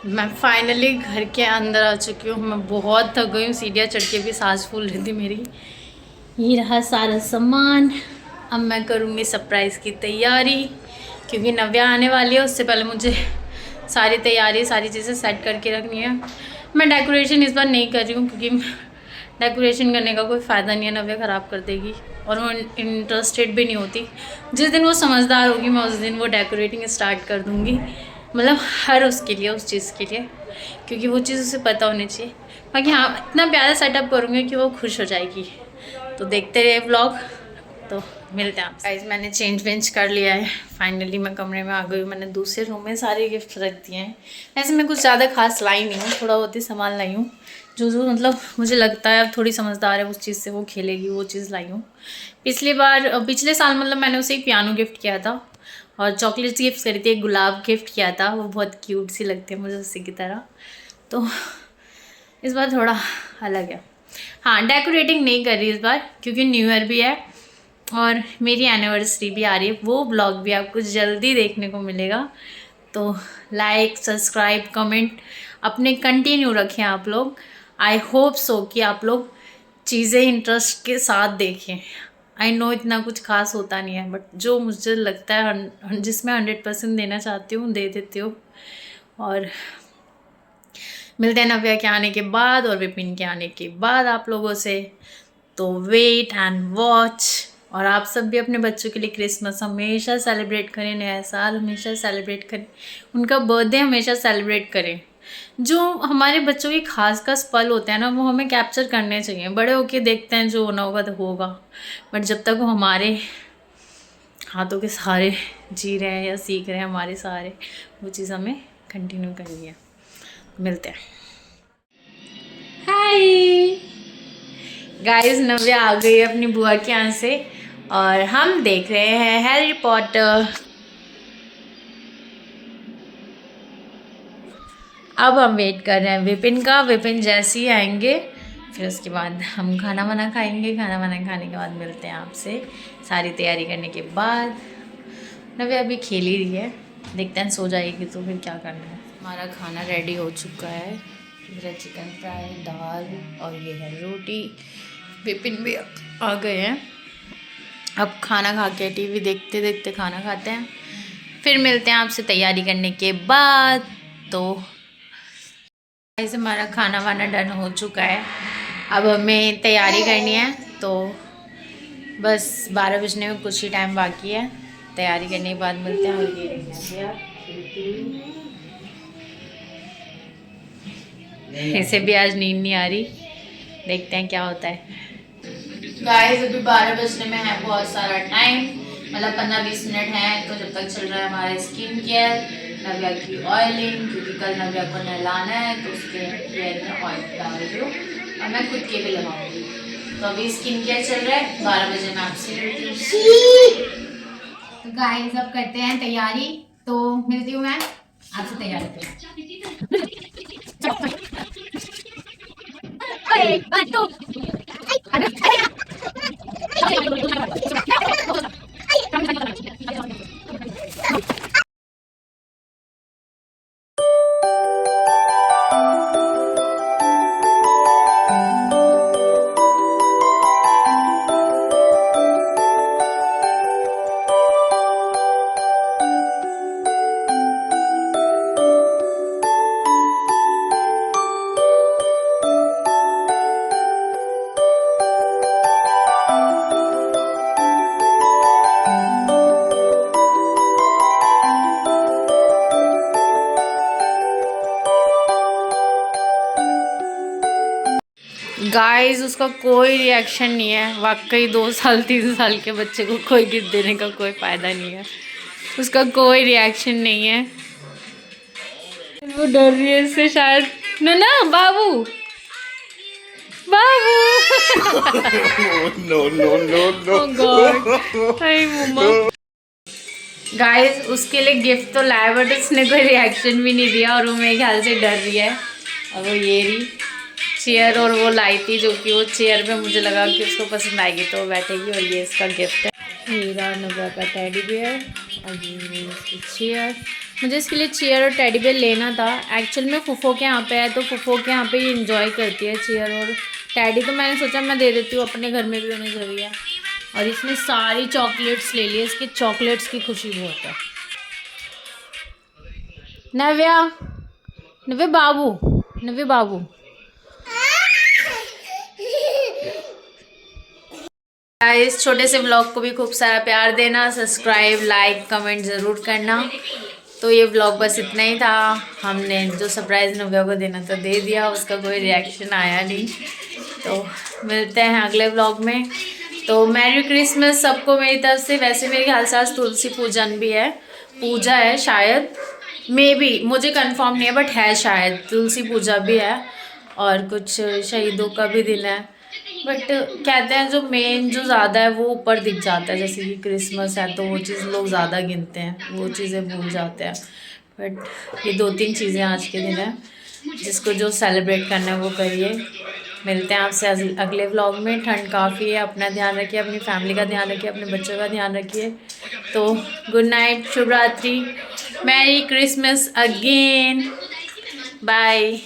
मैं फाइनली घर के अंदर आ चुकी हूँ। मैं बहुत थक गई हूँ, सीढ़ियाँ चढ़ के भी सांस फूल रही थी मेरी। ये रहा सारा सामान। अब मैं करूँगी सरप्राइज़ की तैयारी, क्योंकि नव्या आने वाली है। उससे पहले मुझे सारी तैयारी, सारी चीज़ें सेट करके रखनी है। मैं डेकोरेशन इस बार नहीं कर रही हूँ, क्योंकि डेकोरेशन करने का कोई फ़ायदा नहीं है, नव्या ख़राब कर देगी और वो इंटरेस्टेड भी नहीं होती। जिस दिन वो समझदार होगी मैं उस दिन वो डेकोरेटिंग स्टार्ट कर दूँगी, मतलब हर उसके लिए, उस चीज़ के लिए, क्योंकि वो चीज़ उसे पता होनी चाहिए। बाकी हाँ, इतना प्यारा सेटअप करूँगी कि वो खुश हो जाएगी। तो देखते रहे व्लॉग। तो मिलते हैं आपसे। गाइस, मैंने चेंज वेंज कर लिया है। फाइनली मैं कमरे में आ गई हूँ। मैंने दूसरे रूम में सारे गिफ्ट रख दिए हैं। ऐसे मैं कुछ ज़्यादा खास लाई नहीं हूँ, थोड़ा बहुत ही सामान लाई हूँ। जो मतलब मुझे लगता है अब थोड़ी समझदार है, उस चीज़ से वो खेलेगी, वो चीज़ लाई हूँ। पिछले साल मतलब मैंने उसे एक पियानो गिफ्ट किया था और चॉकलेट्स गिफ्ट करी थी। एक गुलाब गिफ्ट किया था, वो बहुत क्यूट सी लगती है मुझे उसी की तरह। तो इस बार थोड़ा अलग है। हाँ, डेकोरेटिंग नहीं कर रही इस बार, क्योंकि न्यू ईयर भी है और मेरी एनिवर्सरी भी आ रही है। वो ब्लॉग भी आपको जल्दी देखने को मिलेगा। तो लाइक, सब्सक्राइब, कमेंट अपने कंटिन्यू रखें आप लोग। आई होप सो कि आप लोग चीज़ें इंटरेस्ट के साथ देखें। आई नो इतना कुछ खास होता नहीं है, बट जो मुझे लगता है, जिसमें 100% देना चाहती हूँ, दे देती हूँ। और मिलते हैं नव्या के आने के बाद और विपिन के आने के बाद आप लोगों से। तो वेट एंड वॉच। और आप सब भी अपने बच्चों के लिए क्रिसमस हमेशा सेलिब्रेट करें, नया साल हमेशा सेलिब्रेट करें, उनका बर्थडे हमेशा सेलिब्रेट करें। जो हमारे बच्चों के खास पल होते हैं ना, वो हमें कैप्चर करने चाहिए। बड़े होके देखते हैं, जो होना होगा तो होगा, बट जब तक वो हमारे हाथों के सहारे जी रहे हैं या सीख रहे हैं हमारे सहारे, वो चीज़ हमें कंटिन्यू करनी है। मिलते हैं। हाय गाइस, नव्या आ गई है अपनी बुआ के यहाँ से और हम देख रहे हैं हैरी पॉटर। अब हम वेट कर रहे हैं विपिन का। विपिन जैसे ही आएंगे फिर उसके बाद हम खाना वाना खाएंगे। खाना वाना खाने के बाद मिलते हैं आपसे, सारी तैयारी करने के बाद। नव्या अभी खेल ही रही है, देखते हैं सो जाएगी तो फिर क्या करना है। हमारा खाना रेडी हो चुका है। मेरा चिकन फ्राई, दाल और ये है रोटी। विपिन भी आ गए हैं। अब खाना खा के टीवी देखते देखते खाना खाते हैं, फिर मिलते हैं आपसे तैयारी करने के बाद। तो ऐसे हमारा खाना वाना डन हो चुका है। अब हमें तैयारी करनी है, तो बस 12 बजने में कुछ ही टाइम बाकी है। तैयारी करने के बाद मिलते हैं। और ये इसे भी आज नींद नहीं आ रही, देखते हैं क्या होता है। गाइस, अभी 12 बजने में है बहुत सारा टाइम, मतलब 15-20 मिनट हैं। तो जब तक चल रहा है हमारा स्किन केयर, नव्या की ऑयलिंग, क्योंकि कल नव्या को नहलाना है तो उसके हेयर में ऑयल डाल रही हूँ और मैं खुद के भी लगाऊंगी। तो अभी स्किन केयर चल रहा है। 12 बजे मैं आपसे मिलती हूँ। तो गाइस, अब करते हैं तैयारी, तो मिलती हूँ मैं आपसे तैयारी पे। गाइस, उसका कोई रिएक्शन नहीं है। वाकई 2 साल 3 साल के बच्चे को कोई गिफ्ट देने का कोई फ़ायदा नहीं है। उसका कोई रिएक्शन नहीं है। वो डर रही है इससे शायद। ना बाबू, बाबू। No no no no God, हाय मम्मा। गाइस, उसके लिए गिफ्ट तो लाया, बट उसने कोई रिएक्शन भी नहीं दिया और वो मेरे ख्याल से डर रही है। और वो ये रही चेयर, और वो लाई थी जो कि वो चेयर पे मुझे लगा कि उसको पसंद आएगी तो वो बैठेगी। और ये इसका गिफ्ट है, हीरा नव्या का टेडी बियर, और ये इसकी चेयर। मुझे इसके लिए चेयर और टेडी बेयर लेना था। एक्चुअल में फूफो के यहाँ पे है, तो फूफो के यहाँ पे ही इंजॉय करती है चेयर और टेडी। तो मैंने सोचा मैं दे देती हूँ, अपने घर में भी होने जरूरी है। और इसने सारी चॉकलेट्स ले ली, इसके चॉकलेट्स की खुशी बहुत है। नव्या, नव्या बाबू, नव्या बाबू। इस छोटे से व्लॉग को भी खूब सारा प्यार देना, सब्सक्राइब, लाइक, कमेंट ज़रूर करना। तो ये व्लॉग बस इतना ही था। हमने जो सरप्राइज़ नव्या को देना था दे दिया, उसका कोई रिएक्शन आया नहीं। तो मिलते हैं अगले व्लॉग में। तो मैरी क्रिसमस सबको मेरी तरफ से। वैसे मेरे ख्याल से आज तुलसी पूजन भी है, पूजा है शायद, मे बी, मुझे कंफर्म नहीं है बट है शायद, तुलसी पूजा भी है और कुछ शहीदों का भी दिन है। बट कहते हैं जो मेन जो ज़्यादा है वो ऊपर दिख जाता है, जैसे कि क्रिसमस है तो वो चीज़ लोग ज़्यादा गिनते हैं, वो चीज़ें भूल जाते हैं। बट ये 2-3 चीज़ें आज के दिन है, जिसको जो सेलिब्रेट करना है वो करिए। मिलते हैं आपसे अगले व्लॉग में। ठंड काफ़ी है, अपना ध्यान रखिए, अपनी फैमिली का ध्यान रखिए, अपने बच्चों का ध्यान रखिए। तो गुड नाइट, शुभ रात्रि, मैरी क्रिसमस अगेन, बाय।